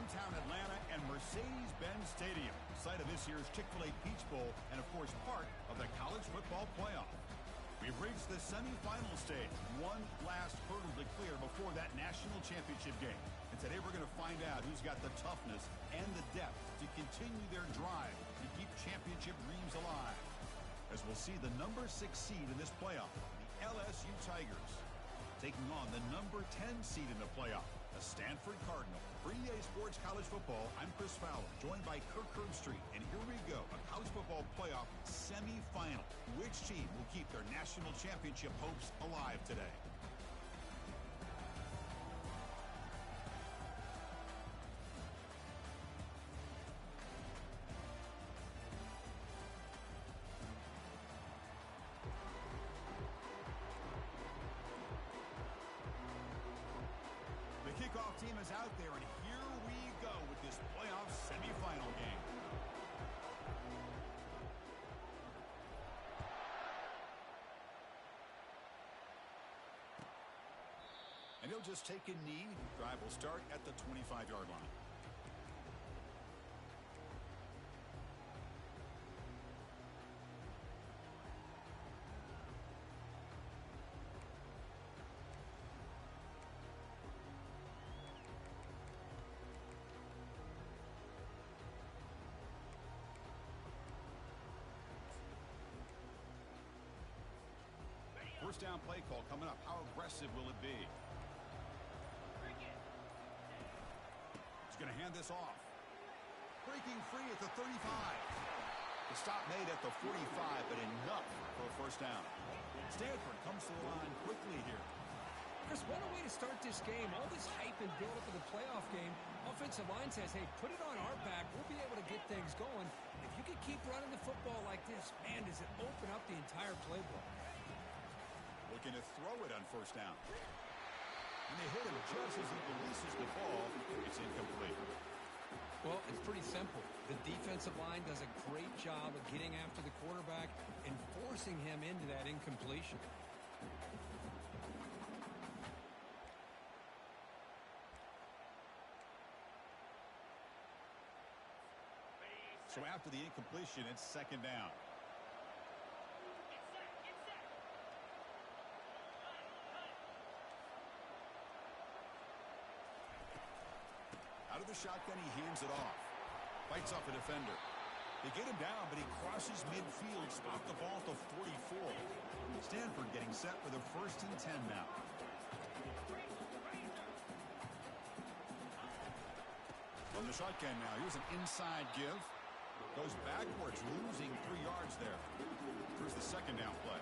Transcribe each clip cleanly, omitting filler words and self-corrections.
downtown Atlanta and Mercedes-Benz Stadium, site of this year's Chick-fil-A Peach Bowl and, of course, part of the college football playoff. We've reached the semifinal stage. One last hurdle to clear before that national championship game. And today we're going to find out who's got the toughness and the depth to continue their drive to keep championship dreams alive. As we'll see the number 6 seed in this playoff, the LSU Tigers, taking on the number 10 seed in the playoff, the Stanford Cardinal. For EA Sports College Football, I'm Chris Fowler, joined by Kirk Herbstreit. And here we go, a college football playoff semifinal. Which team will keep their national championship hopes alive today? The kickoff team is out there, and here we go with this playoff semifinal game. And he'll just take a knee. Drive will start at the 25-yard line. First down play call coming up. How aggressive will it be? He's going to hand this off. Breaking free at the 35. The stop made at the 45, but enough for a first down. Stanford comes to the line quickly here. Chris, what a way to start this game. All this hype and build up for the playoff game. Offensive line says, hey, put it on our back. We'll be able to get things going. And if you can keep running the football like this, man, does it open up the entire playbook. Looking to throw it on first down. And they hit him just as he releases the ball. It's incomplete. Well, it's pretty simple. The defensive line does a great job of getting after the quarterback and forcing him into that incompletion. So after the incompletion, it's second down. Out of the shotgun, he hands it off. Fights off a defender. They get him down, but he crosses midfield, stopped the ball at the 44. Stanford getting set for the 1st and 10 now. From the shotgun now, here's an inside give. Goes backwards, losing 3 yards there. Here's the second down play.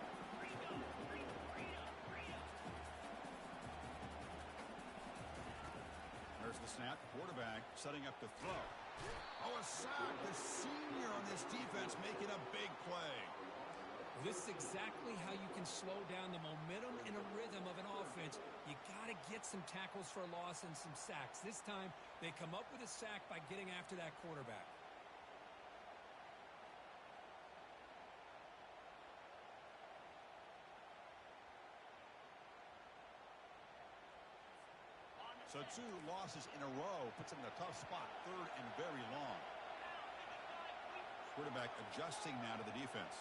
There's the snap. Quarterback setting up to throw. Oh, a sack. The senior on this defense making a big play. Well, this is exactly how you can slow down the momentum and a rhythm of an offense. You got to get some tackles for a loss and some sacks. This time, they come up with a sack by getting after that quarterback. So 2 losses in a row puts him in a tough spot. 3rd and very long. Quarterback adjusting now to the defense.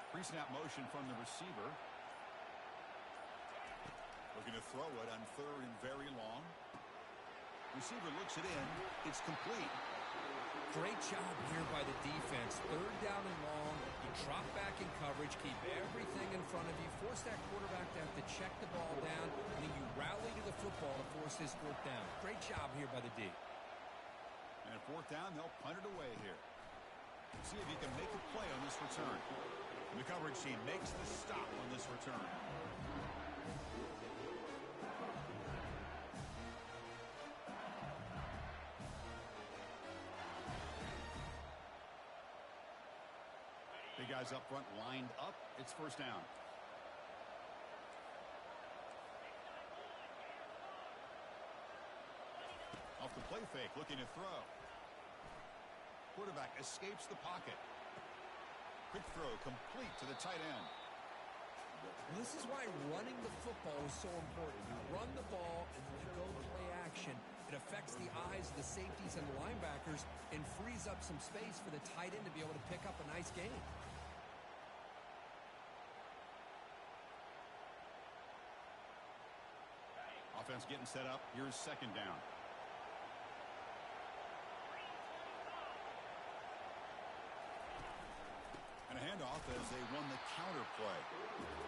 Pre-snap motion from the receiver. Looking to throw it on 3rd and very long. Receiver looks it in. It's complete. Great job here by the defense. 3rd down and long. You drop back in coverage, keep everything in front of you, force that quarterback to have to check the ball down, and then you rally to the football to force this 4th down. Great job here by the D. And at 4th down, they'll punt it away here. See if he can make a play on this return. And the coverage team makes the stop on this return. The guys up front lined up. It's first down. Off the play fake, looking to throw. Quarterback escapes the pocket. Quick throw complete to the tight end. Well, this is why running the football is so important. You run the ball and then you go play action. It affects the eyes of the safeties and the linebackers and frees up some space for the tight end to be able to pick up a nice gain. Offense getting set up. Here's second down. And a handoff as they run the counter play.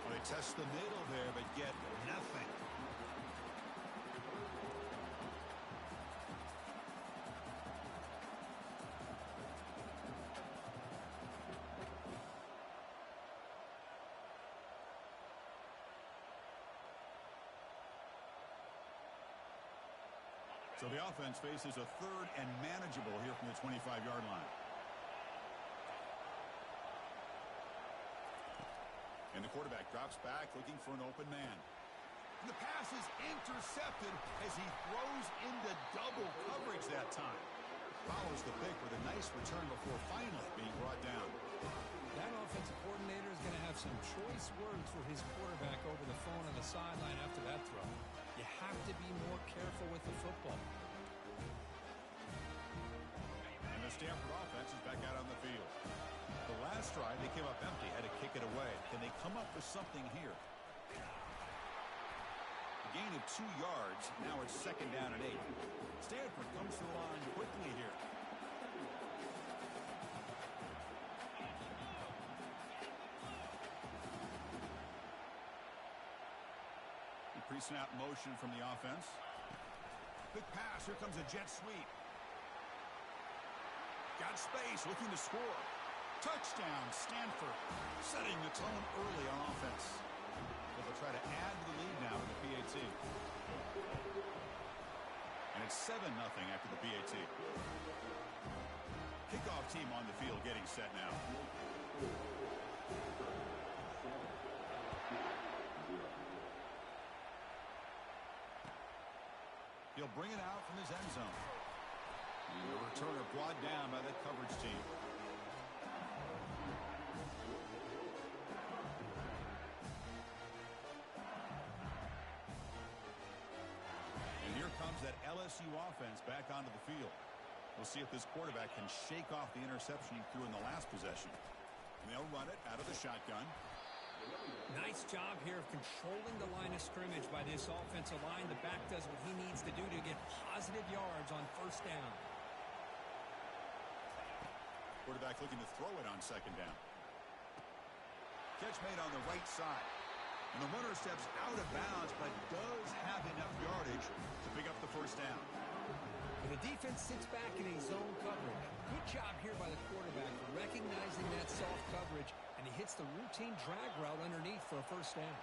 Well, they test the middle there, but get nothing. So the offense faces a third and manageable here from the 25-yard line. And the quarterback drops back looking for an open man. And the pass is intercepted as he throws into double coverage that time. Follows the pick with a nice return before finally being brought down. That offensive coordinator is going to have some choice words for his quarterback over the phone on the sideline after that throw. You have to be more careful with the football. And the Stanford offense is back out on the field. The last drive, they came up empty, had to kick it away. Can they come up with something here? A gain of 2 yards. Now it's second down and 8. Stanford comes to the line quickly here. Pre-snap motion from the offense. Quick pass. Here comes a jet sweep. Got space, looking to score. Touchdown, Stanford. Setting the tone early on offense. But they'll try to add to the lead now with the PAT. And it's 7-0 after the PAT. Kickoff team on the field getting set now. He'll bring it out from his end zone. And the returner brought down by that coverage team. And here comes that LSU offense back onto the field. We'll see if this quarterback can shake off the interception he threw in the last possession. And they'll run it out of the shotgun. Nice job here of controlling the line of scrimmage by this offensive line. The back does what he needs to do to get positive yards on first down. Quarterback looking to throw it on second down. Catch made on the right side. And the runner steps out of bounds, but does have enough yardage to pick up the first down. And the defense sits back in a zone coverage. Good job here by the quarterback recognizing that soft coverage, and he hits the routine drag route underneath for a first down.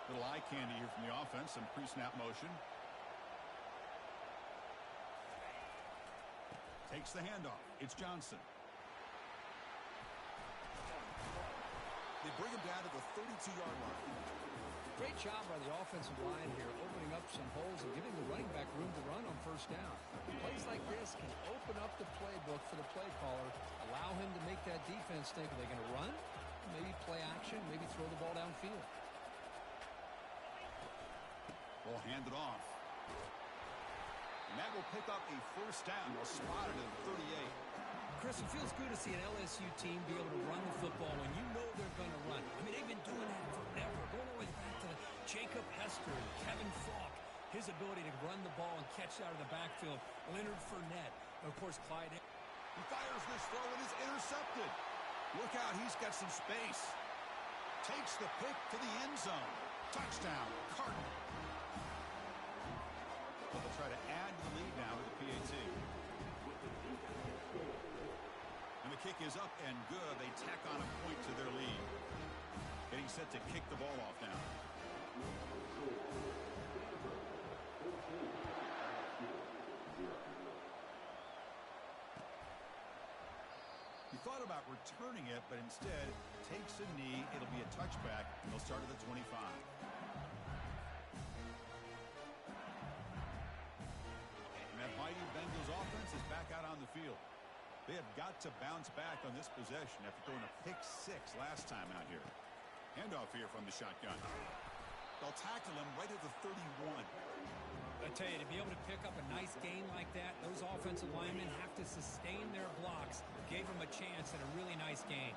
Little eye candy here from the offense. Some pre-snap motion. Takes the handoff. It's Johnson. They bring him down to the 32-yard line. Great job by the offensive line here, opening up some holes and giving the running back room to run on first down. Plays like this can open up the playbook for the play caller, allow him to make that defense think, are they going to run? Maybe play action, maybe throw the ball downfield. Ball handed off. And that will pick up a first down. They'll spot it at the 38. Chris, it feels good to see an LSU team be able to run the football when you know they're going to run. I mean, they've been doing that forever. Going all the way back to Jacob Hester and Kevin Falk. His ability to run the ball and catch out of the backfield. Leonard Fournette. And, of course, Clyde. He fires this throw and is intercepted. Look out. He's got some space. Takes the pick to the end zone. Touchdown, Cardinal. But they'll try to add to the lead now with the PAT. And the kick is up and good. They tack on a point to their lead. Getting set to kick the ball off now. He thought about returning it, but instead takes a knee. It'll be a touchback, and they'll start at the 25. mighty Bengals offense is back out on the field. They have got to bounce back on this possession after throwing a pick-6 last time out here. Handoff here from the shotgun. They'll tackle him right at the 31. I tell you, to be able to pick up a nice gain like that, those offensive linemen have to sustain their blocks. Gave them a chance at a really nice gain.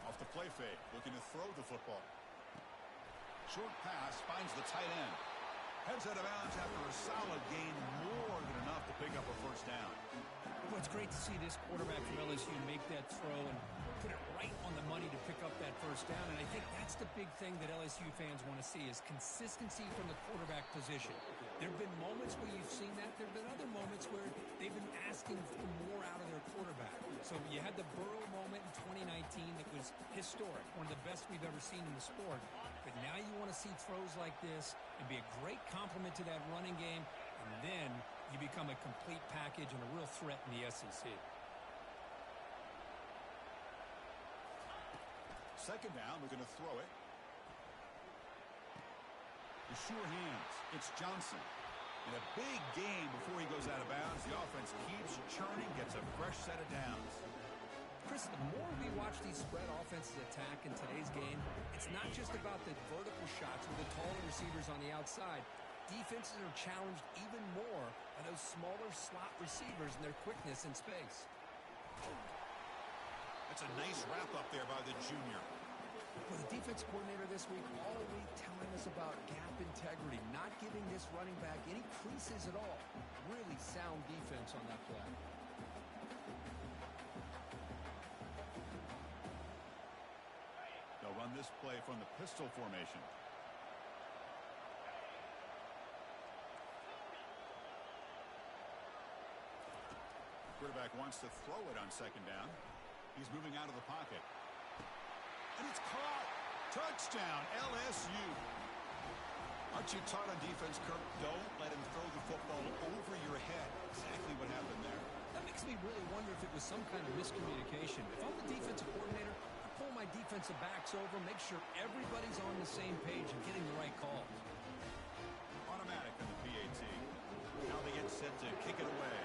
Off the play fake, looking to throw the football. Short pass finds the tight end. Heads out of bounds after a solid gain, more than enough to pick up a first down. Well, it's great to see this quarterback from LSU make that throw and put it right on the money to pick up that first down. And I think that's the big thing that LSU fans want to see is consistency from the quarterback position. There have been moments where you've seen that. There have been other moments where they've been asking for more out of their quarterback. So you had the Burrow moment in 2019 that was historic, one of the best we've ever seen in the sport. But now you want to see throws like this and be a great complement to that running game, and then you become a complete package and a real threat in the SEC. Second down, we're going to throw it. The sure hands. It's Johnson. And a big gain before he goes out of bounds. The offense keeps churning, gets a fresh set of downs. Chris, the more we watch these spread offenses attack in today's game, it's not just about the vertical shots with the taller receivers on the outside. Defenses are challenged even more by those smaller slot receivers and their quickness in space. That's a nice wrap up there by the junior. Well, the defense coordinator this week all week telling us about gap integrity, not giving this running back any creases at all. Really sound defense on that play. They'll run this play from the pistol formation. Quarterback wants to throw it on second down. He's moving out of the pocket. And it's caught. Touchdown, LSU. Aren't you taught on defense, Kirk? Don't let him throw the football over your head. Exactly what happened there. That makes me really wonder if it was some kind of miscommunication. If I'm the defensive coordinator, I pull my defensive backs over, make sure everybody's on the same page and getting the right calls. Automatic in the PAT. Now they get set to kick it away.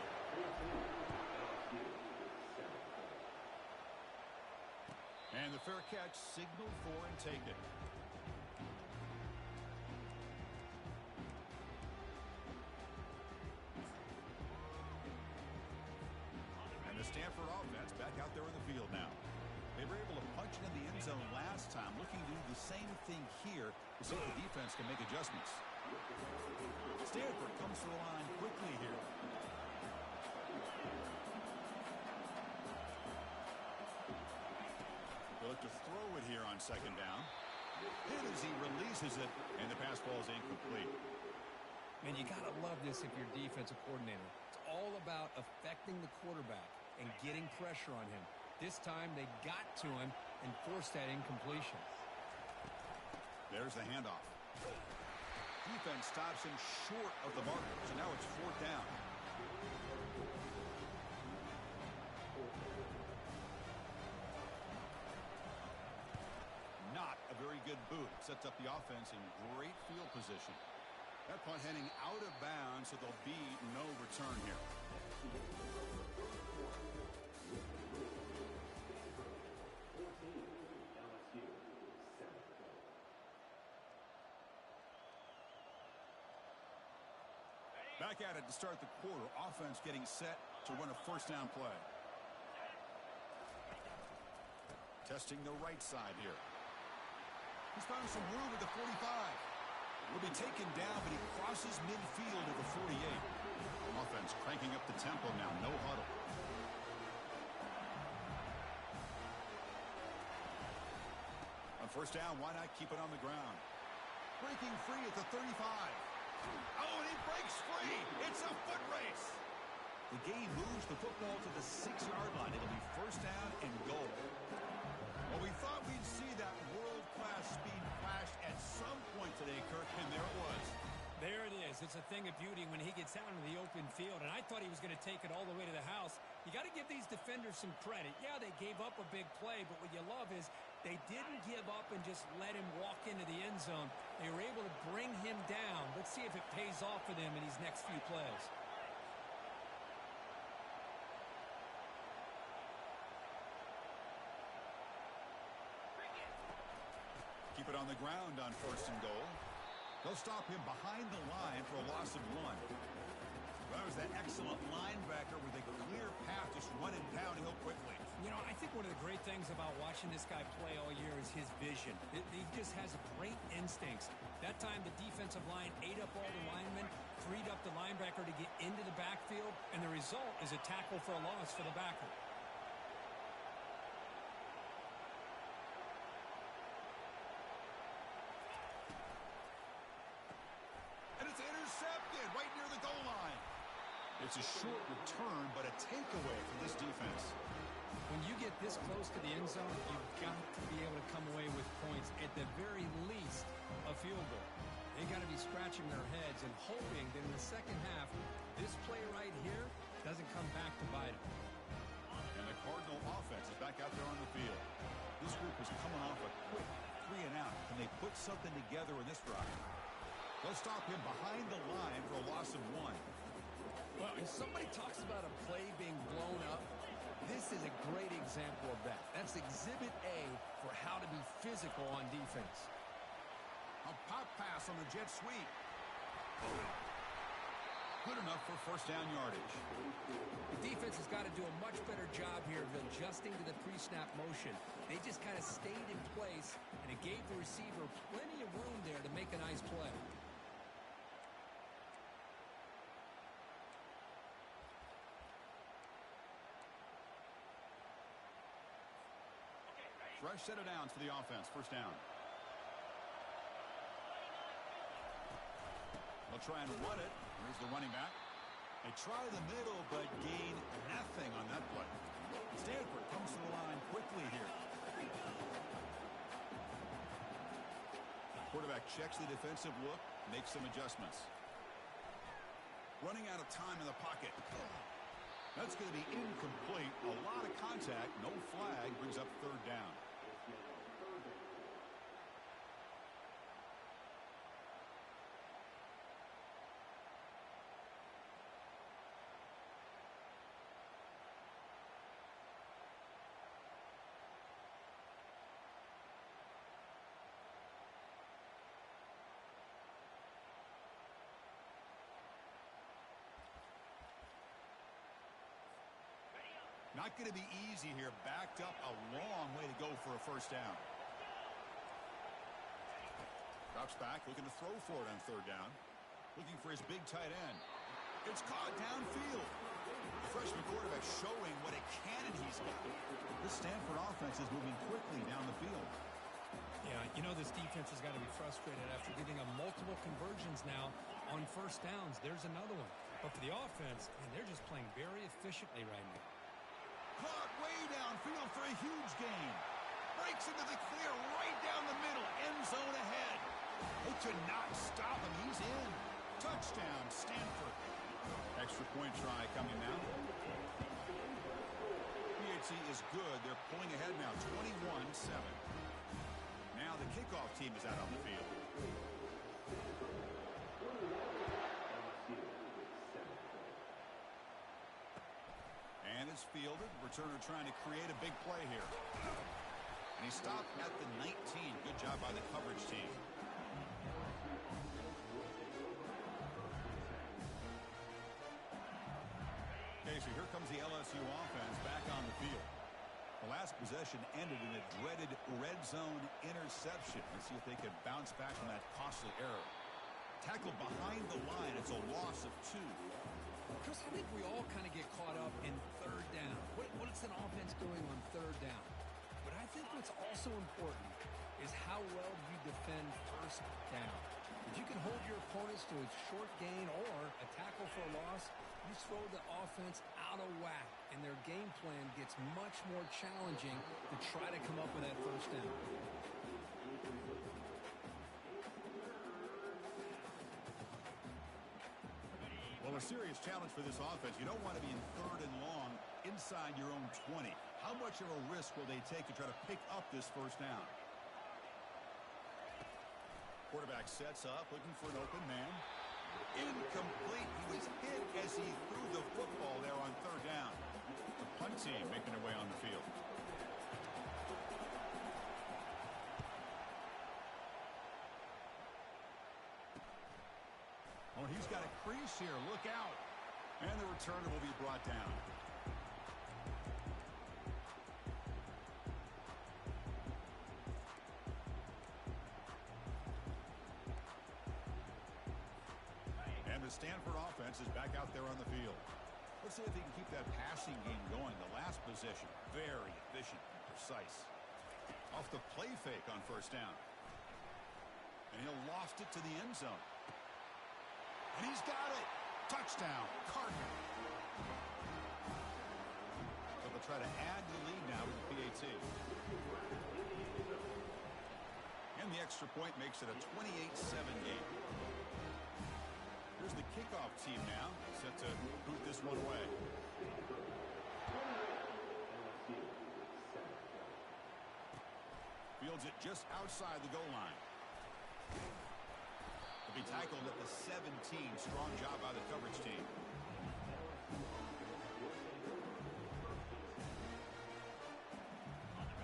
And the fair catch signaled for and taken. And the Stanford offense back out there in the field now. They were able to punch it in the end zone last time, looking to do the same thing here to see if the defense can make adjustments. Stanford comes to the line quickly here. They look to throw it here on second down. Hit as he releases it, and the pass ball is incomplete. Man, you got to love this if you're defensive coordinator. It's all about affecting the quarterback and getting pressure on him. This time they got to him and forced that incompletion. There's the handoff. Defense stops him short of the marker, so now it's fourth down. Not a very good boot. Sets up the offense in great field position. That punt heading out of bounds, so there'll be no return here. Back at it to start the quarter. Offense getting set to run a first down play. Testing the right side here. He's found some room at the 45. Will be taken down, but he crosses midfield at the 48. Offense cranking up the tempo now. No huddle. On first down, why not keep it on the ground? Breaking free at the 35. Oh, and he breaks free. It's a foot race. The game moves the football to the 6-yard line. It'll be first down and goal. Well, we thought we'd see that world-class speed flash at some point today, Kirk, and there it was. There it is. It's a thing of beauty when he gets out into the open field, and I thought he was going to take it all the way to the house. You got to give these defenders some credit. Yeah, they gave up a big play, but what you love is They didn't give up and just let him walk into the end zone. They were able to bring him down. Let's see if it pays off for them in these next few plays. Keep it on the ground on 1st and goal. They'll stop him behind the line for a loss of 1. That was that excellent linebacker with a clear path, just running downhill quickly. You know, I think one of the great things about watching this guy play all year is his vision. He just has great instincts. That time the defensive line ate up all the linemen, freed up the linebacker to get into the backfield, and the result is a tackle for a loss for the backer. And it's intercepted right near the goal line. It's a short return, but a takeaway for this defense. When you get this close to the end zone, you've got to be able to come away with points, at the very least, a field goal. They got to be scratching their heads and hoping that in the second half, this play right here doesn't come back to bite them. And the Cardinal offense is back out there on the field. This group is coming off a quick 3 and out. Can they put something together in this drive? They'll stop him behind the line for a loss of 1. Well, if somebody talks about a play being blown up, this is a great example of that. That's Exhibit A for how to be physical on defense. A pop pass on the jet sweep. Good enough for 1st down yardage. The defense has got to do a much better job here of adjusting to the pre-snap motion. They just kind of stayed in place, and it gave the receiver plenty of room there to make a nice play. Fresh set of downs for the offense. 1st down. They'll try and run it. Here's the running back. They try the middle, but gain nothing on that play. Stanford comes to the line quickly here. Quarterback checks the defensive look, makes some adjustments. Running out of time in the pocket. That's going to be incomplete. A lot of contact. No flag. Brings up 3rd down. Not going to be easy here. Backed up a long way to go for a 1st down. Drops back, looking to throw for it on 3rd down. Looking for his big tight end. It's caught downfield. The freshman quarterback showing what a cannon he's got. This Stanford offense is moving quickly down the field. Yeah, you know this defense has got to be frustrated after giving them multiple conversions now on 1st downs. There's another one. But for the offense, man, they're just playing very efficiently right now. Caught way downfield for a huge gain. Breaks into the clear right down the middle. End zone ahead. They could not stop him. He's in. Touchdown, Stanford. Extra point try coming now. PHC is good. They're pulling ahead now, 21-7. Now the kickoff team is out on the field. And it's fielded. Returner trying to create a big play here. And he stopped at the 19. Good job by the coverage team. Okay, so here comes the LSU offense back on the field. The last possession ended in a dreaded red zone interception. Let's see if they can bounce back from that costly error. Tackled behind the line. It's a loss of 2. Chris, I think we all kind of get caught up in 3rd down. What's an offense doing on 3rd down? But I think what's also important is how well you defend 1st down. If you can hold your opponents to a short gain or a tackle for a loss, you throw the offense out of whack, and their game plan gets much more challenging to try to come up with that 1st down. Well, a serious challenge for this offense. You don't want to be in 3rd and long inside your own 20. How much of a risk will they take to try to pick up this first down? Quarterback sets up, looking for an open man. Incomplete. He was hit as he threw the football there on third down. The punt team making their way on the field. Oh, he's got a crease here. Look out. And the returner will be brought down. And the Stanford offense is back out there on the field. Let's see if he can keep that passing game going. The last possession, very efficient and precise. Off the play fake on first down. And he'll loft it to the end zone. And he's got it. Touchdown, Cardinal. But they'll try to add to the lead now with the PAT. And the extra point makes it a 28-7 game. Here's the kickoff team now, set to boot this one away. Fields it just outside the goal line. Will be tackled at the 17. Strong job by the coverage team.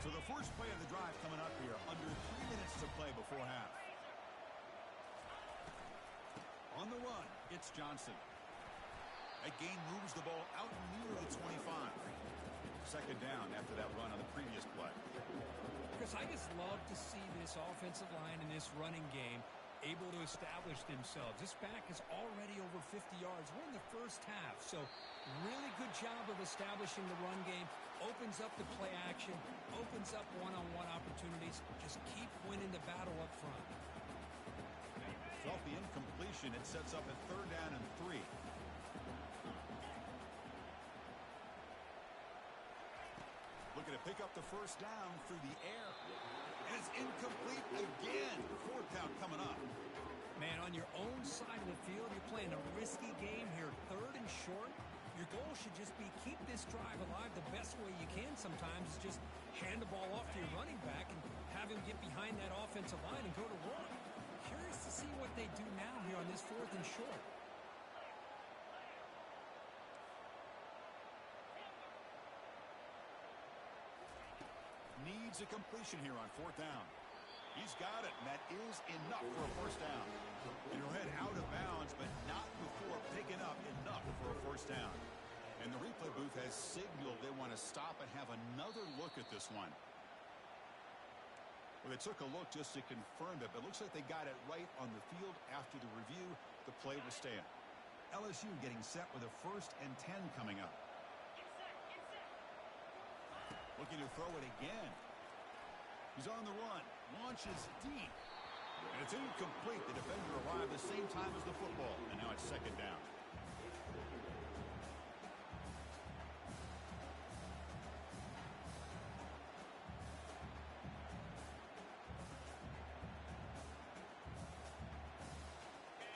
So the first play of the drive coming up here. Under 3 minutes to play before half. On the run, it's Johnson. That gain moves the ball out near the 25. Second down after that run on the previous play. Chris, I just love to see this offensive line in this running game able to establish themselves. This back is already over 50 yards. We're in the first half, so really good job of establishing the run game. Opens up the play action, opens up one-on-one opportunities. Just keep winning the battle up front. Off the incompletion, it sets up a third down and 3. Looking to pick up the first down through the air. And it's incomplete again. Fourth down coming up. Man, on your own side of the field, you're playing a risky game here. Third and short. Your goal should just be keep this drive alive the best way you can sometimes is just hand the ball off to your running back and have him get behind that offensive line and go to work. Curious to see what they do now here on this fourth and short. Needs a completion here on fourth down. He's got it, and that is enough for a first down. And he'll head out of bounds, but not before picking up enough for a first down. And the replay booth has signaled they want to stop and have another look at this one. Well, they took a look just to confirm it, but it looks like they got it right on the field after the review. The play will stand. LSU getting set with a 1st and 10 coming up. Looking to throw it again. He's on the run. Launches deep. And it's incomplete. The defender arrived the same time as the football. And now it's second down.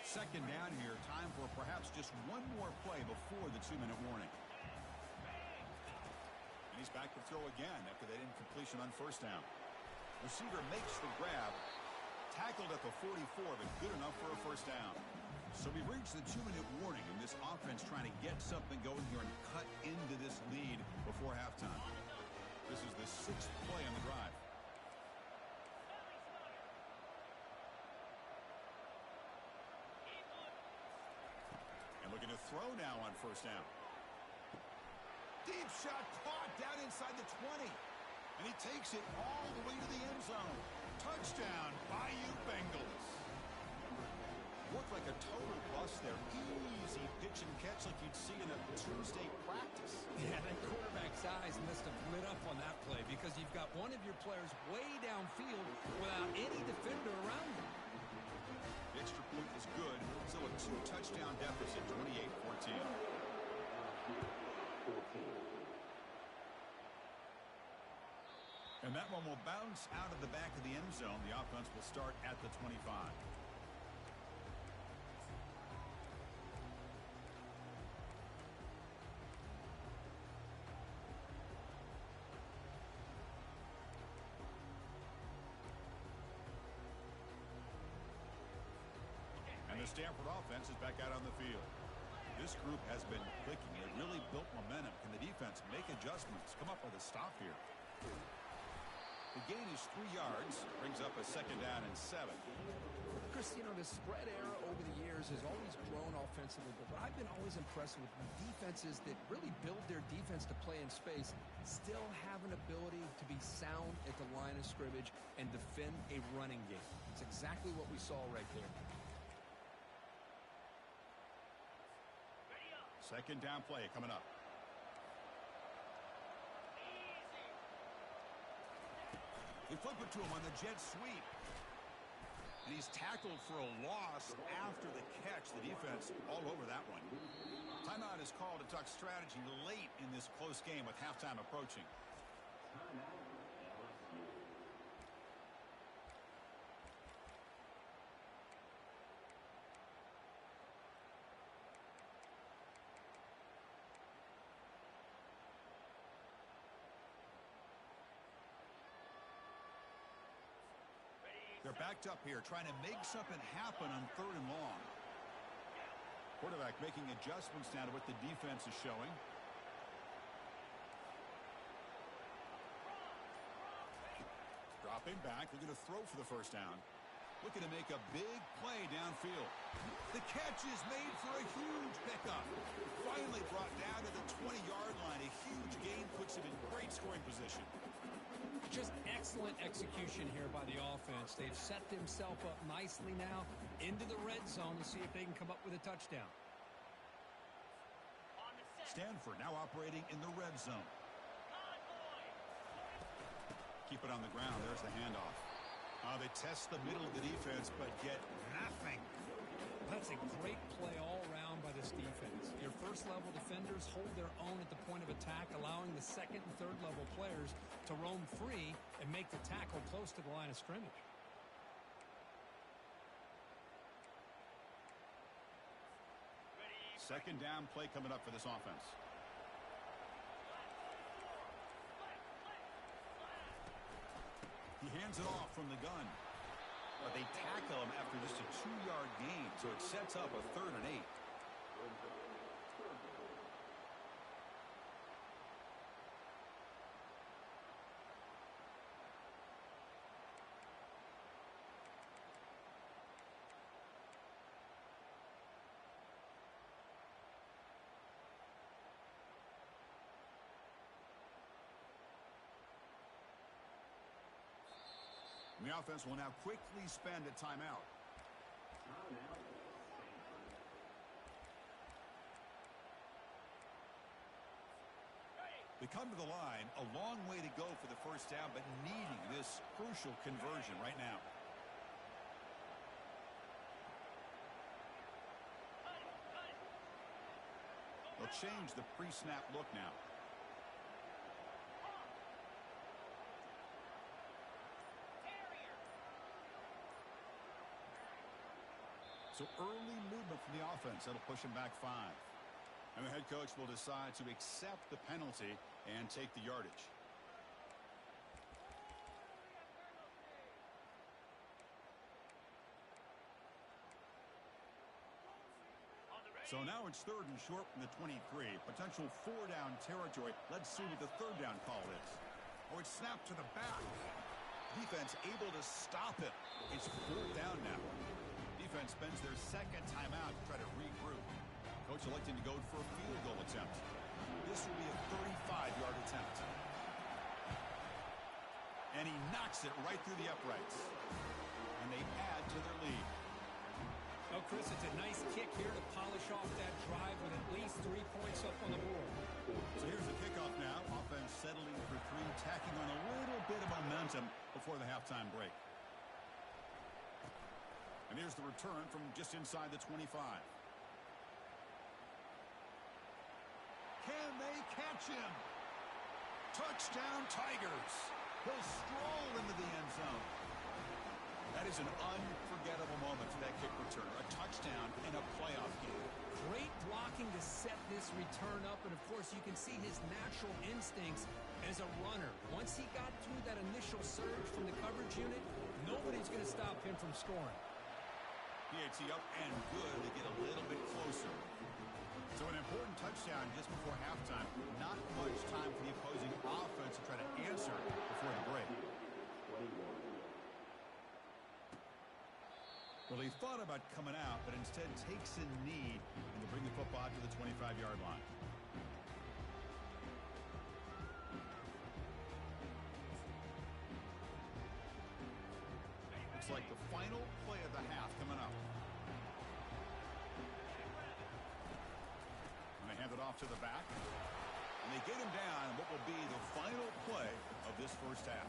Second down here. Time for perhaps just one more play before the 2-minute warning. And he's back to throw again after that incompletion on first down. Receiver makes the grab. Tackled at the 44, but good enough for a first down. So we reached the 2-minute warning, and this offense trying to get something going here and cut into this lead before halftime. This is the 6th play on the drive. And looking to throw now on first down. Deep shot caught down inside the 20. And he takes it all the way to the end zone. Touchdown, Bayou Bengals. Looked like a total bust there. Easy pitch and catch like you'd see in a Tuesday practice. Yeah, that quarterback's eyes must have lit up on that play because you've got one of your players way downfield without any defender around him. The extra point is good. Still a 2-touchdown deficit, 28-14. And that one will bounce out of the back of the end zone. The offense will start at the 25. And the Stanford offense is back out on the field. This group has been clicking. It really built momentum. Can the defense make adjustments? Come up with a stop here. The gain is 3 yards. Brings up a 2nd down and 7. Chris, you know, the spread era over the years has always grown offensively, but I've been always impressed with defenses that really build their defense to play in space, still have an ability to be sound at the line of scrimmage and defend a running game. It's exactly what we saw right there. 2nd down play coming up. They flip it to him on the jet sweep. And he's tackled for a loss after the catch. The defense all over that one. Timeout is called to talk strategy late in this close game with halftime approaching. They're backed up here, trying to make something happen on 3rd and long. Quarterback making adjustments now to what the defense is showing. Dropping back, looking to throw for the 1st down. Looking to make a big play downfield. The catch is made for a huge pickup. Finally brought down to the 20-yard line. A huge gain puts him in great scoring position. Just excellent execution here by the offense. They've set themselves up nicely now into the red zone to see if they can come up with a touchdown. Stanford now operating in the red zone. Keep it on the ground. There's the handoff. They test the middle of the defense, but get nothing. That's a great play all around by this defense. Your first-level defenders hold their own at the point of attack, allowing the 2nd and 3rd level players to roam free and make the tackle close to the line of scrimmage. Second down play coming up for this offense. He hands it off from the gun. But they tackle him after just a 2-yard gain, so it sets up a 3rd and 8. And the offense will now quickly spend a timeout. They come to the line, a long way to go for the 1st down, but needing this crucial conversion right now. They'll change the pre-snap look now. So early movement from the offense. That'll push him back 5. And the head coach will decide to accept the penalty and take the yardage. So now it's 3rd and short from the 23. Potential 4-down territory. Let's see what the 3rd down call is. Oh, it's snapped to the back. Defense able to stop it. It's 4th down now. Defense spends their 2nd timeout to try to regroup. Coach electing to go for a field goal attempt. This will be a 35-yard attempt. And he knocks it right through the uprights. And they add to their lead. Oh, Chris, it's a nice kick here to polish off that drive with at least 3 points up on the board. So here's the kickoff now. Offense settling for 3, tacking on a little bit of momentum before the halftime break. And here's the return from just inside the 25. Can they catch him? Touchdown, Tigers. He'll stroll into the end zone. That is an unforgettable moment for that kick returner. A touchdown in a playoff game. Great blocking to set this return up, and of course you can see his natural instincts as a runner. Once he got through that initial surge from the coverage unit, nobody's going to stop him from scoring. PAT up and good to get a little bit closer. So an important touchdown just before halftime. Not much time for the opposing offense to try to answer before the break. Well, he thought about coming out, but instead takes a knee and will bring the football to the 25-yard line. Looks like the final play of the half coming up. And they hand it off to the back. And they get him down in what will be the final play of this first half.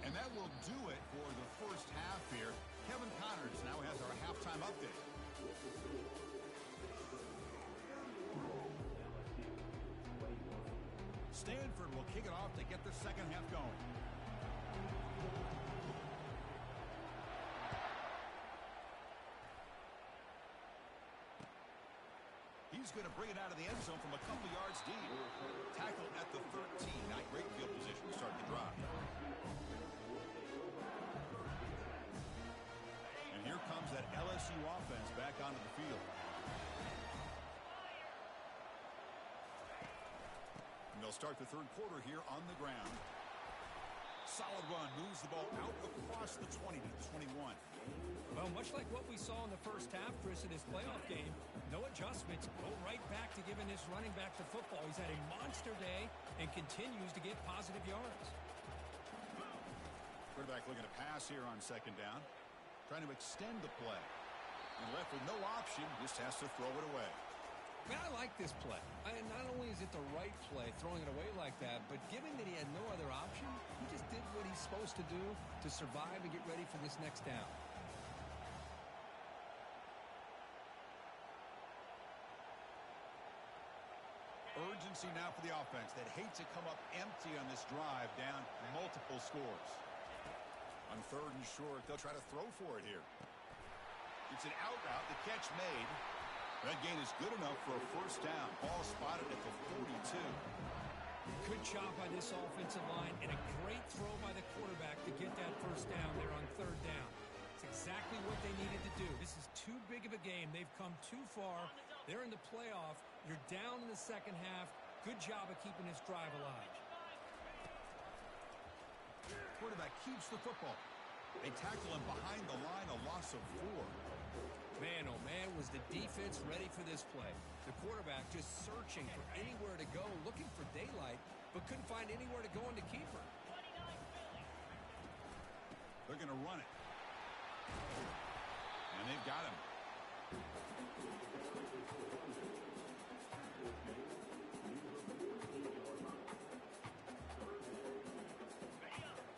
And that will do it for the first half here. Kevin Connors now has our halftime update. Stanford will kick it off to get the second half going. He's going to bring it out of the end zone from a couple yards deep. Tackle at the 13. Not great field position to start the drive. And here comes that LSU offense back onto the field. And they'll start the third quarter here on the ground. Solid run. Moves the ball out across the 20 to the 21. Well, much like what we saw in the first half, Chris, in his playoff game, no adjustments. Go right back to giving this running back the football. He's had a monster day and continues to get positive yards. Quarterback looking to pass here on second down. Trying to extend the play. And left with no option, just has to throw it away. Man, I like this play. And not only is it the right play, throwing it away like that, but given that he had no other option, he just did what he's supposed to do to survive and get ready for this next down. Urgency now for the offense that hates to come up empty on this drive, down multiple scores. On third and short, they'll try to throw for it here. It's an out route, the catch made. That gain is good enough for a first down. Ball spotted at the 42. Good job by this offensive line and a great throw by the quarterback to get that first down there on third down. It's exactly what they needed to do. This is too big of a game. They've come too far. They're in the playoff. You're down in the second half. Good job of keeping this drive alive. Quarterback keeps the football. They tackle him behind the line, a loss of 4. Man, oh man, was the defense ready for this play. The quarterback just searching for anywhere to go, looking for daylight, but couldn't find anywhere to go in the keeper. They're going to run it. And they've got him.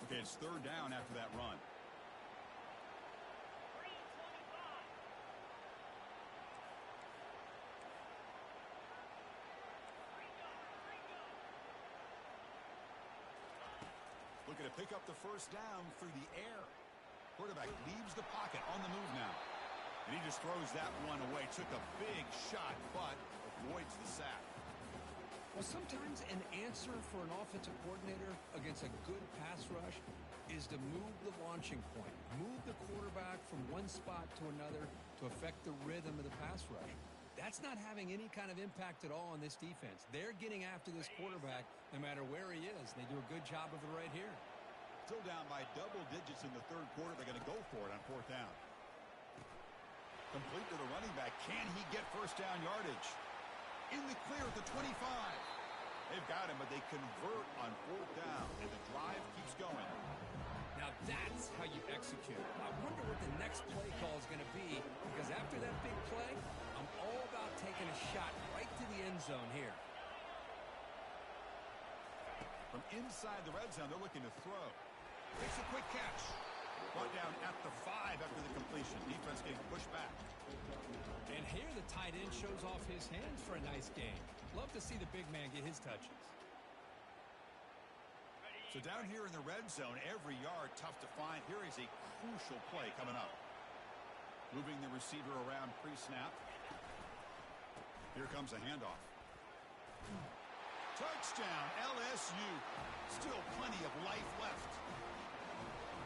Okay, it's third down after that run. Looking to pick up the first down through the air. Quarterback leaves the pocket on the move now. And he just throws that one away. Took a big shot, but avoids the sack. Well, sometimes an answer for an offensive coordinator against a good pass rush is to move the launching point. Move the quarterback from one spot to another to affect the rhythm of the pass rush. That's not having any kind of impact at all on this defense. They're getting after this quarterback no matter where he is. They do a good job of it right here. Still down by double digits in the third quarter. They're going to go for it on fourth down. Complete to the running back. Can he get first down yardage? In the clear at the 25. They've got him, but they convert on fourth down, and the drive keeps going. Now that's how you execute. I wonder what the next play call is going to be, because after that big play, I'm all about taking a shot right to the end zone here. From inside the red zone, they're looking to throw. Takes a quick catch. Brought down at the 5 after the completion. Defense getting pushed back. And here the tight end shows off his hands for a nice game. Love to see the big man get his touches. So down here in the red zone, every yard tough to find. Here is a crucial play coming up. Moving the receiver around pre-snap. Here comes a handoff. Touchdown, LSU. Still plenty of life left.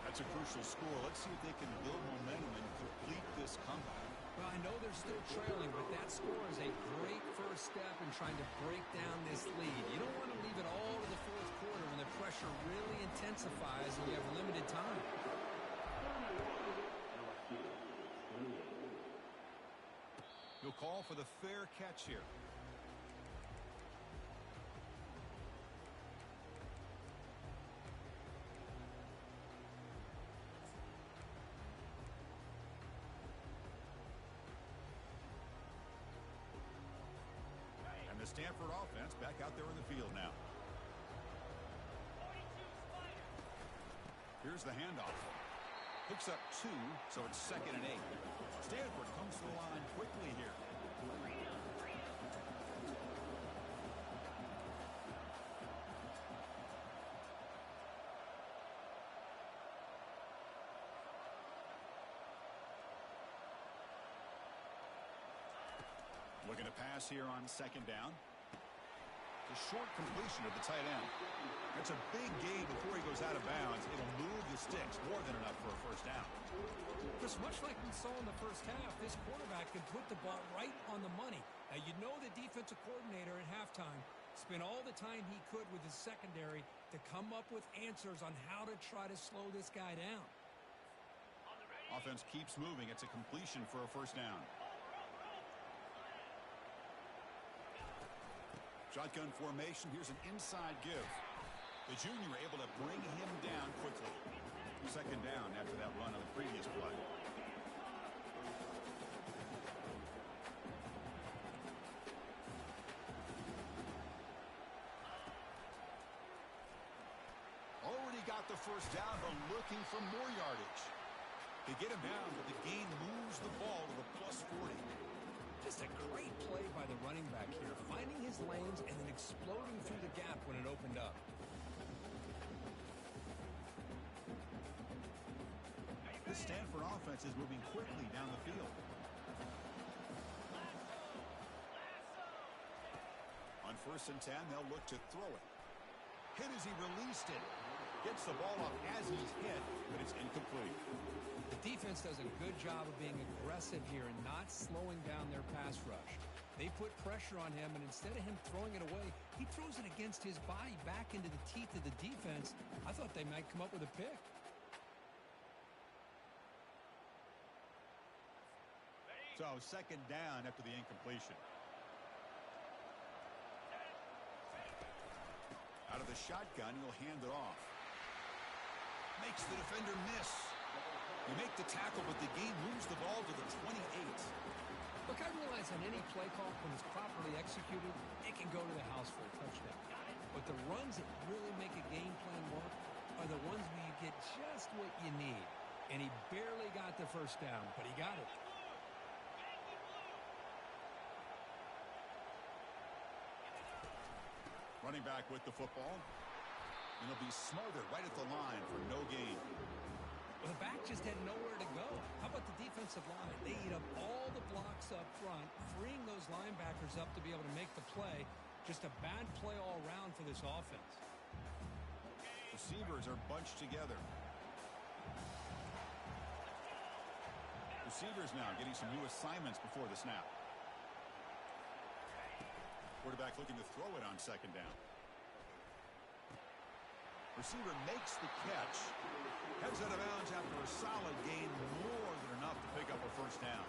That's a crucial score. Let's see if they can build momentum and complete this comeback. Well, I know they're still trailing, but that score is a great first step in trying to break down this lead. You don't want to leave it all to the fourth quarter when the pressure really intensifies and you have limited time. He'll call for the fair catch here. And the Stanford offense back out there in the field now. Here's the handoff. Picks up 2, so it's 2nd and 8. Stanford comes to the line quickly here. Looking to pass here on 2nd down. A short completion of the tight end. That's a big gain before he goes out of bounds. It'll move the sticks more than enough for a first down. Just much like we saw in the first half, this quarterback can put the ball right on the money. Now, you know the defensive coordinator at halftime spent all the time he could with his secondary to come up with answers on how to try to slow this guy down. Offense keeps moving. It's a completion for a first down. Shotgun formation. Here's an inside give. The junior able to bring him down quickly. 2nd down after that run on the previous play. Already got the first down, but looking for more yardage. They get him down, but the gain moves the ball to the +40. Just a great play by the running back here, finding his lanes and then exploding through the gap when it opened up. The Stanford offense is moving quickly down the field. On 1st and 10, they'll look to throw it. Hit as he released it. Gets the ball up as he's hit, but it's incomplete. The defense does a good job of being aggressive here and not slowing down their pass rush. They put pressure on him, and instead of him throwing it away, he throws it against his body back into the teeth of the defense. I thought they might come up with a pick. So 2nd down after the incompletion. Out of the shotgun, he'll hand it off. Makes the defender miss. You make the tackle, but the game moves the ball to the 28. Look, I realize on any play call, when it's properly executed, it can go to the house for a touchdown. But the runs that really make a game plan work are the ones where you get just what you need. And he barely got the first down, but he got it. Running back with the football. And he'll be smothered right at the line for no gain. Well, the back just had nowhere to go. How about the defensive line? They eat up all the blocks up front, freeing those linebackers up to be able to make the play. Just a bad play all around for this offense. Receivers are bunched together. Receivers now getting some new assignments before the snap. Quarterback looking to throw it on 2nd down. Receiver makes the catch. Heads out of bounds after a solid gain, more than enough to pick up a first down.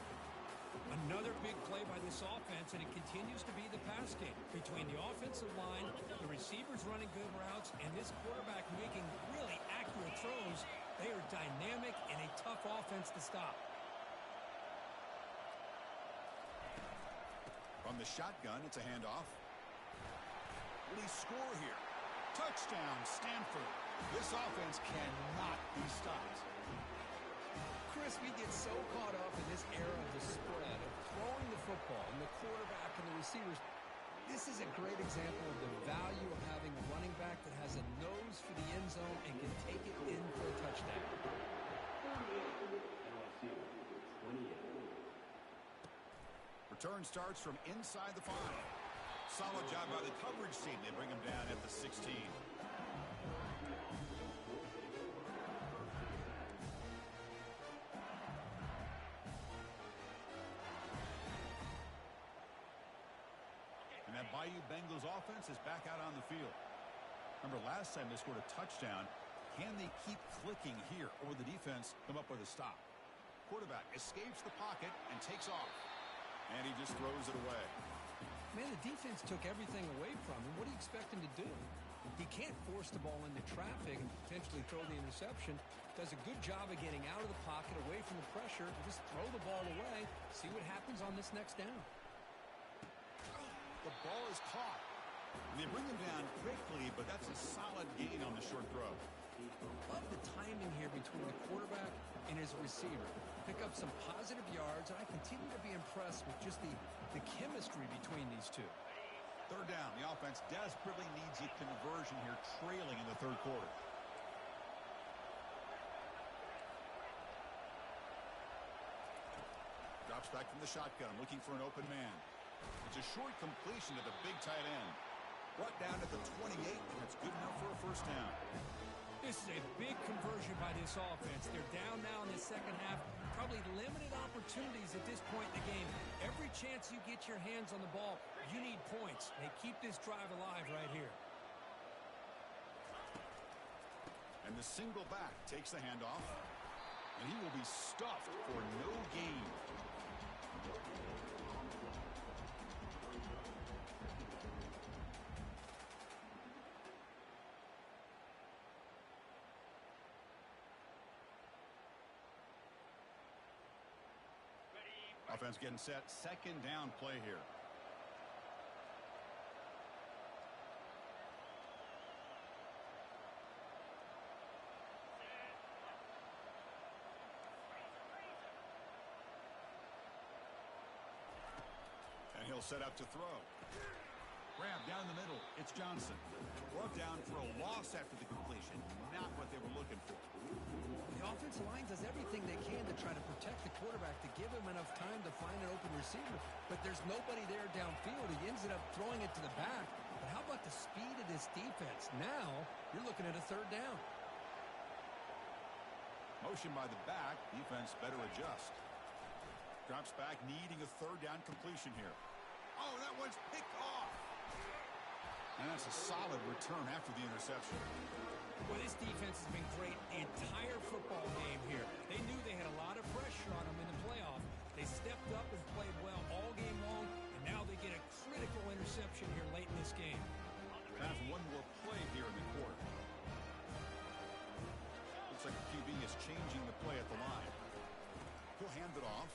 Another big play by this offense, and it continues to be the pass game. Between the offensive line, the receivers running good routes, and this quarterback making really accurate throws, they are dynamic and a tough offense to stop. From the shotgun, it's a handoff. Will he score here? Touchdown, Stanford. This offense cannot be stopped. Chris, we get so caught up in this era of the spread, of throwing the football, and the quarterback and the receivers. This is a great example of the value of having a running back that has a nose for the end zone and can take it in for a touchdown. Return starts from inside the 5. Solid job by the coverage team. They bring him down at the 16. And that Bayou Bengals offense is back out on the field. Remember last time they scored a touchdown. Can they keep clicking here, or will the defense come up with a stop? Quarterback escapes the pocket and takes off. And he just throws it away. Man, the defense took everything away from him. What do you expect him to do? He can't force the ball into traffic and potentially throw the interception. Does a good job of getting out of the pocket, away from the pressure, and just throw the ball away. See what happens on this next down. The ball is caught. And they bring him down quickly, but that's a solid gain on the short throw. Love the timing here between the quarterback and his receiver. Pick up some positive yards, and I continue to be impressed with just the chemistry between these two. Third down. The offense desperately needs a conversion here, trailing in the third quarter. Drops back from the shotgun, looking for an open man. It's a short completion to the big tight end. Brought down at the 28, and it's good enough for a first down. This is a big conversion by this offense. They're down now in the second half. Probably limited opportunities at this point in the game. Every chance you get your hands on the ball, you need points. They keep this drive alive right here. And the single back takes the handoff. And he will be stuffed for no gain. Offense getting set. Second down play here. And he'll set up to throw. Grab down the middle. It's Johnson. Brought down for a loss after the completion. Not what they were looking for. The offensive line does everything they can to try to protect the quarterback, to give him enough time to find an open receiver. But there's nobody there downfield. He ends up throwing it to the back. But how about the speed of this defense? Now you're looking at a third down. Motion by the back. Defense better adjust. Drops back, needing a third down completion here. Oh, that one's picked off. And that's a solid return after the interception. Well, this defense has been great the entire football game here. They knew they had a lot of pressure on them in the playoff. They stepped up and played well all game long, and now they get a critical interception here late in this game. Have one more play here in the quarter. Looks like the QB is changing the play at the line. He'll hand it off.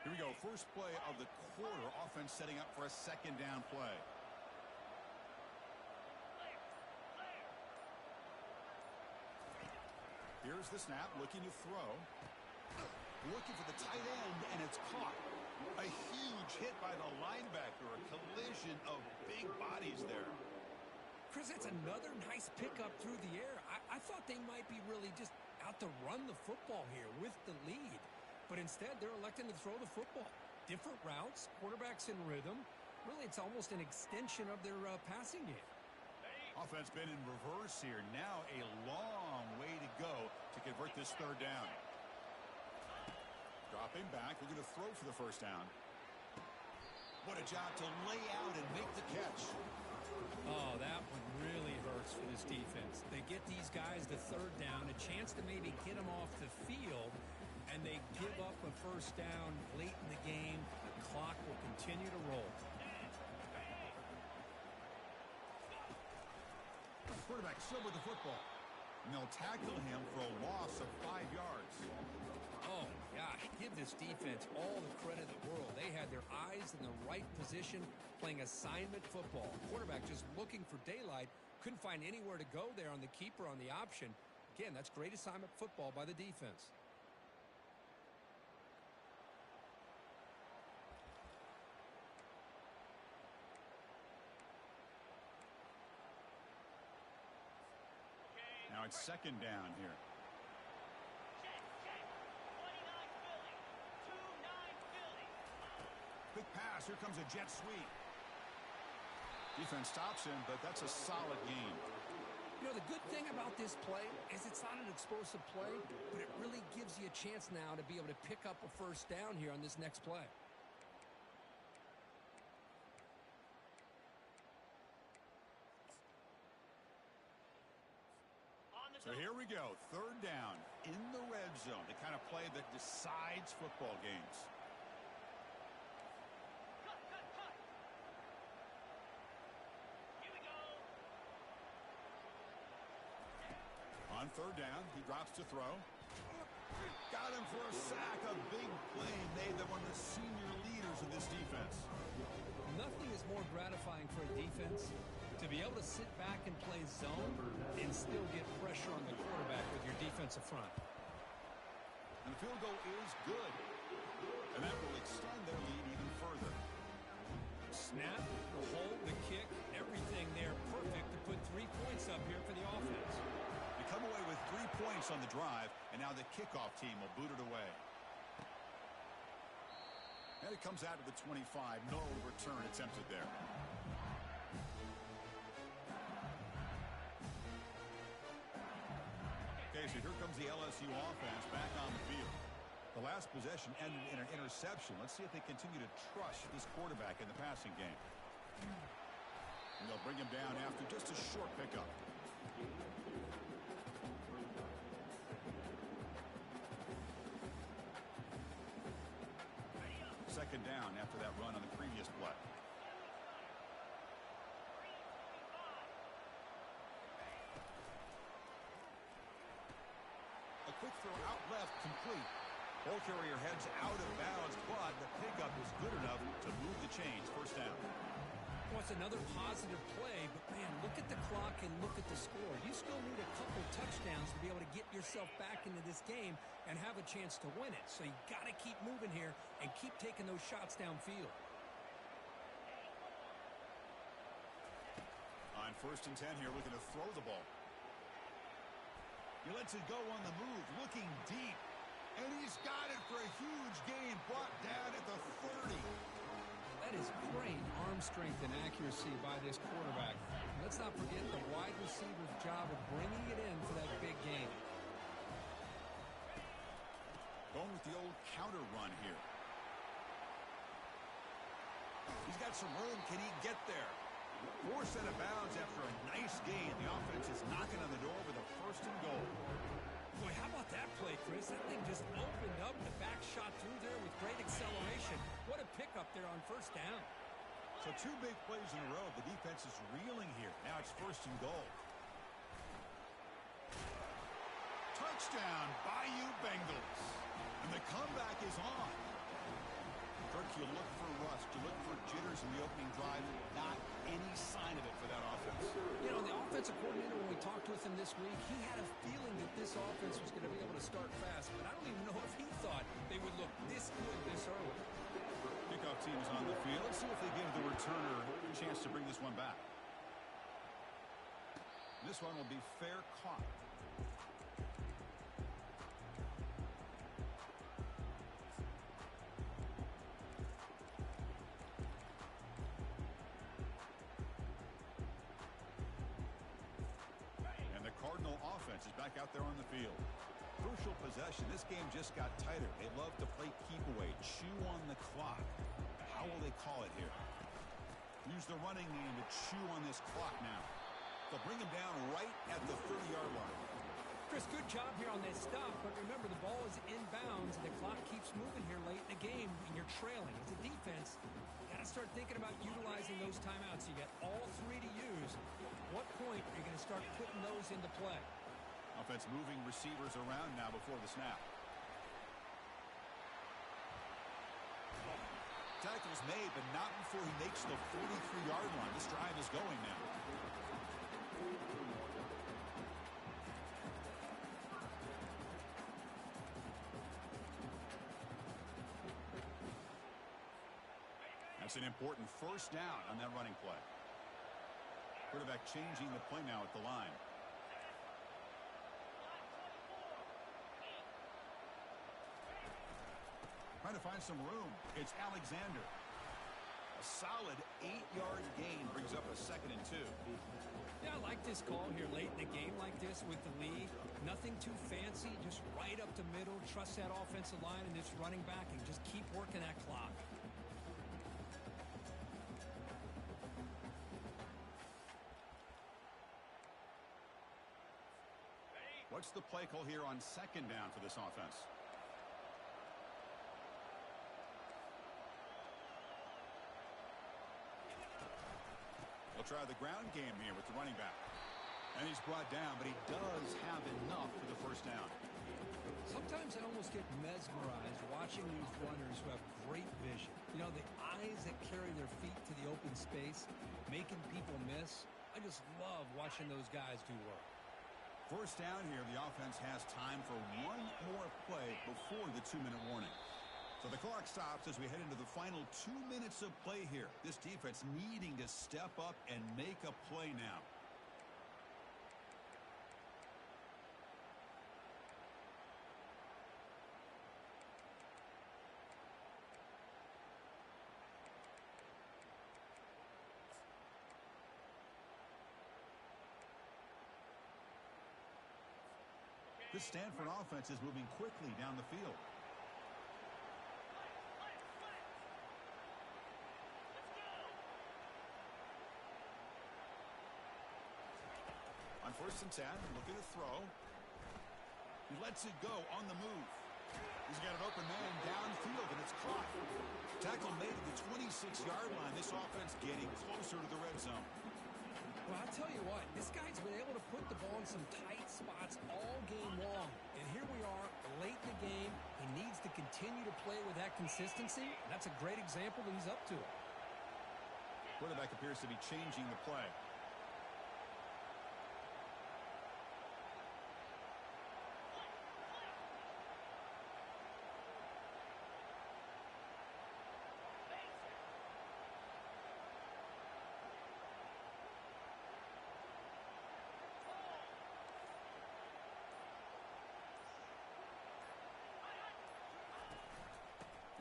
Here we go. First play of the quarter. Offense setting up for a second down play. Here's the snap, looking to throw. Looking for the tight end, and it's caught. A huge hit by the linebacker. A collision of big bodies there. Chris, that's another nice pickup through the air. I thought they might be really just out to run the football here with the lead. But instead, they're electing to throw the football. Different routes, quarterbacks in rhythm. Really, it's almost an extension of their passing game. Offense been in reverse here. Now a long way to go to convert this third down. Dropping back. We're going to throw for the first down. What a job to lay out and make the catch. Oh, that one really hurts for this defense. They get these guys the third down, a chance to maybe get them off the field, and they give up a first down late in the game. The clock will continue to roll. Quarterback still with the football. And they'll tackle him for a loss of 5 yards. Oh, gosh, give this defense all the credit in the world. They had their eyes in the right position, playing assignment football. Quarterback just looking for daylight, Couldn't find anywhere to go there on the keeper on the option. Again, that's great assignment football by the defense. Now it's second down here. Check. 29 Philly. 2-9 Philly. Quick pass. Here comes a jet sweep. Defense stops him, but that's a solid gain. You know, the good thing about this play is it's not an explosive play, but it really gives you a chance now to be able to pick up a first down here on this next play. So here we go, third down in the red zone, the kind of play that decides football games. Cut. Here we go. On third down, he drops to throw. Got him for a sack, a big play made them one of the senior leaders of this defense. Nothing is more gratifying for a defense to be able to sit back and play zone and still get pressure on the quarterback with your defensive front. And the field goal is good. And that will extend their lead even further. Snap, the hold, the kick, everything there perfect to put 3 points up here for the offense. They come away with 3 points on the drive, and now the kickoff team will boot it away. And it comes out to the 25. No return attempted there. Okay, so here comes the LSU offense back on the field. The last possession ended in an interception. Let's see if they continue to trust this quarterback in the passing game. And they'll bring him down after just a short pickup. Second down after that run on the previous play. A quick throw out left, complete. Ball carrier heads out of bounds, but the pickup is good enough to move the chains. First down. Well, it's another positive play, but man, look at the clock and look at the score. You still need a couple touchdowns to be able to get yourself back into this game and have a chance to win it. So you got to keep moving here and keep taking those shots downfield. On 1st and 10 here, looking to throw the ball. He lets it go on the move, looking deep. And he's got it for a huge gain, brought down at the 30. That is great arm strength and accuracy by this quarterback. Let's not forget the wide receiver's job of bringing it in for that big gain. Going with the old counter run here. He's got some room. Can he get there? Forced out of bounds after a nice gain. The offense is knocking on the door with a 1st and goal. Boy, how about that play, Chris? That thing just opened up. The back shot through there with great acceleration. What a pickup there on 1st down. So 2 big plays in a row. The defense is reeling here. Now it's 1st and goal. Touchdown, Bayou Bengals. And the comeback is on. Kirk, you look for rust. You look for jitters in the opening drive. Not any sign of it for that offense. You know, the offensive coordinator, when we talked with him this week, he had a feeling that this offense was going to be able to start fast. But I don't even know if he thought they would look this good this early. Kickoff team is on the field. Let's see if they give the returner a chance to bring this one back. This one will be fair caught. Offense is back out there on the field. Crucial possession. This game just got tighter. They love to play keep away, chew on the clock. How will they call it here? Use the running game to chew on this clock now. They'll bring him down right at the 30-yard line. Chris, good job here on that stop, but remember the ball is inbounds and the clock keeps moving here late in the game and you're trailing. As a defense, you got to start thinking about utilizing those timeouts. You got all 3 to use. At what point are you going to start putting those into play? Offense moving receivers around now before the snap. Tackle's made, but not before he makes the 43-yard line. This drive is going now. That's an important first down on that running play. Quarterback changing the play now at the line. Trying to find some room. It's Alexander. A solid 8-yard gain brings up a 2nd and 2. Yeah, I like this call here late in the game like this with the lead. Nothing too fancy, just right up the middle. Trust that offensive line and this running back and just keep working that clock. What's the play call here on 2nd down for this offense? They'll try the ground game here with the running back. And he's brought down, but he does have enough for the first down. Sometimes I almost get mesmerized watching these runners who have great vision. You know, the eyes that carry their feet to the open space, making people miss. I just love watching those guys do work. First down here, the offense has time for one more play before the 2-minute warning. So the clock stops as we head into the final 2 minutes of play here. This defense needing to step up and make a play now. This Stanford offense is moving quickly down the field. On 1st and 10, looking to throw. He lets it go on the move. He's got an open man downfield, and it's caught. Tackle made at the 26-yard line. This offense getting closer to the red zone. Well, I'll tell you what, this guy's been able to put the ball in some tight spots all game long. And here we are, late in the game. He needs to continue to play with that consistency. That's a great example that he's up to it. Quarterback appears to be changing the play.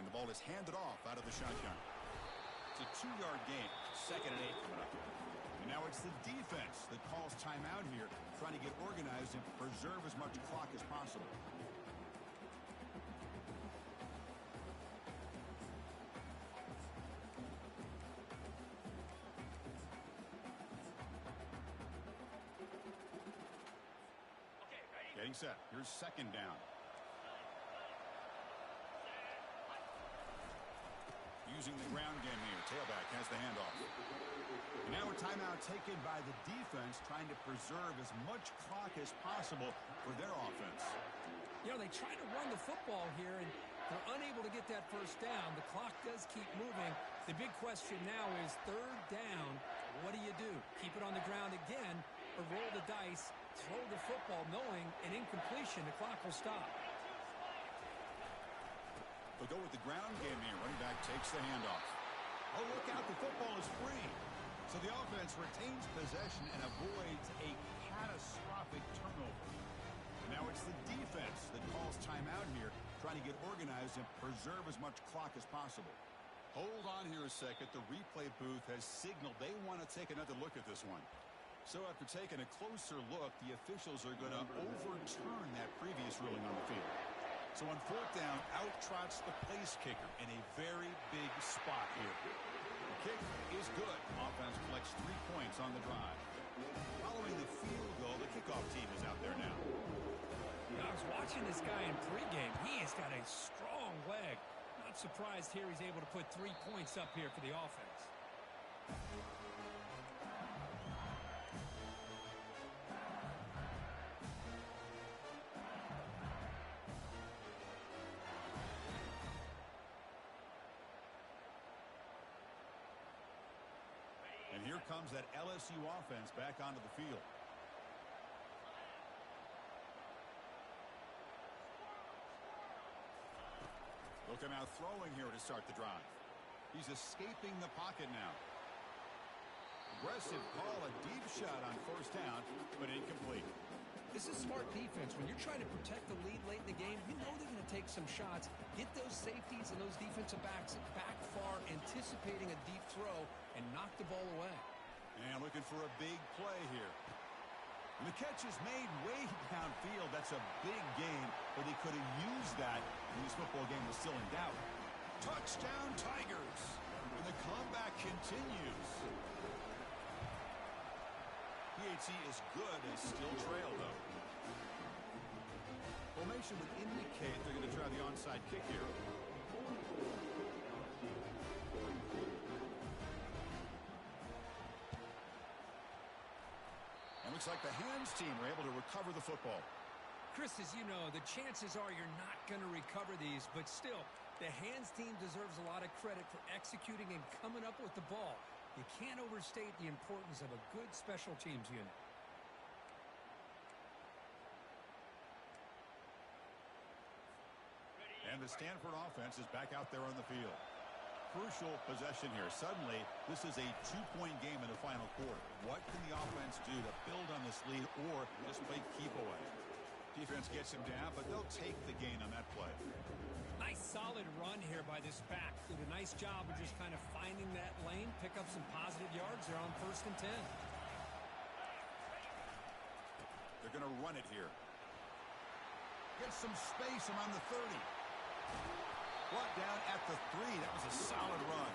And the ball is handed off out of the shotgun. It's a 2-yard gain. 2nd and 8 coming up. And now it's the defense that calls timeout here, trying to get organized and preserve as much clock as possible. Getting set. Here's 2nd down. Using the ground game here. Tailback has the handoff. And now a timeout taken by the defense, trying to preserve as much clock as possible for their offense. You know, they try to run the football here, and they're unable to get that first down. The clock does keep moving. The big question now is 3rd down. What do you do? Keep it on the ground again, or roll the dice, throw the football, knowing an incompletion, the clock will stop. They'll go with the ground game here. Running back takes the handoff. Oh, look out. The football is free. So the offense retains possession and avoids a catastrophic turnover. And now it's the defense that calls timeout here, trying to get organized and preserve as much clock as possible. Hold on here a second. The replay booth has signaled they want to take another look at this one. So after taking a closer look, the officials are going to overturn that previous ruling on the field. So on 4th down, out trots the place kicker in a very big spot here. The kick is good. Offense collects 3 points on the drive. Following the field goal, the kickoff team is out there now. I was watching this guy in pregame. He has got a strong leg. Not surprised here he's able to put 3 points up here for the offense. And here comes that LSU offense back onto the field. They'll come out throwing here to start the drive. He's escaping the pocket now. Aggressive call, a deep shot on first down, but incomplete. This is smart defense. When you're trying to protect the lead late in the game, you know they're going to take some shots, get those safeties and those defensive backs back far, anticipating a deep throw, and knock the ball away. And looking for a big play here. And the catch is made way downfield. That's a big gain, but he could have used that when this football game was still in doubt. Touchdown, Tigers! And the comeback continues. PAT is good and still trail, though. Formation would indicate they're going to try the onside kick here. And looks like the hands team were able to recover the football. Chris, as you know, the chances are you're not going to recover these, but still, the hands team deserves a lot of credit for executing and coming up with the ball. You can't overstate the importance of a good special teams unit. And the Stanford offense is back out there on the field. Crucial possession here. Suddenly, this is a two-point game in the final quarter. What can the offense do to build on this lead or just play keep away? Defense gets him down, but they'll take the gain on that play. Nice solid run here by this back. Did a nice job of just kind of finding that lane, pick up some positive yards. They're on 1st and 10. They're going to run it here. Get some space around the 30. Brought down at the 3. That was a solid run.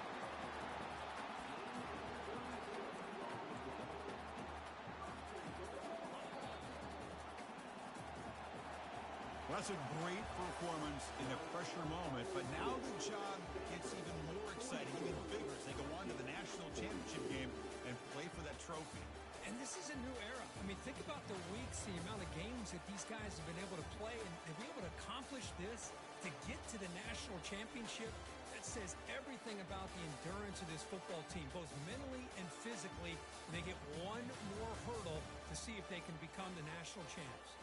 Well, that's a great performance in a pressure moment, but now the job gets even more exciting, even bigger as they go on to the national championship game and play for that trophy. And this is a new era. I mean, think about the weeks, the amount of games that these guys have been able to play, and to be able to accomplish this, to get to the national championship, that says everything about the endurance of this football team, both mentally and physically. They get one more hurdle to see if they can become the national champs.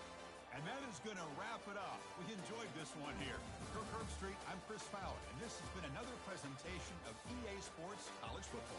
And that is going to wrap it up. We enjoyed this one here. For Kirk Herbstreit, I'm Chris Fowler, and this has been another presentation of EA Sports College Football.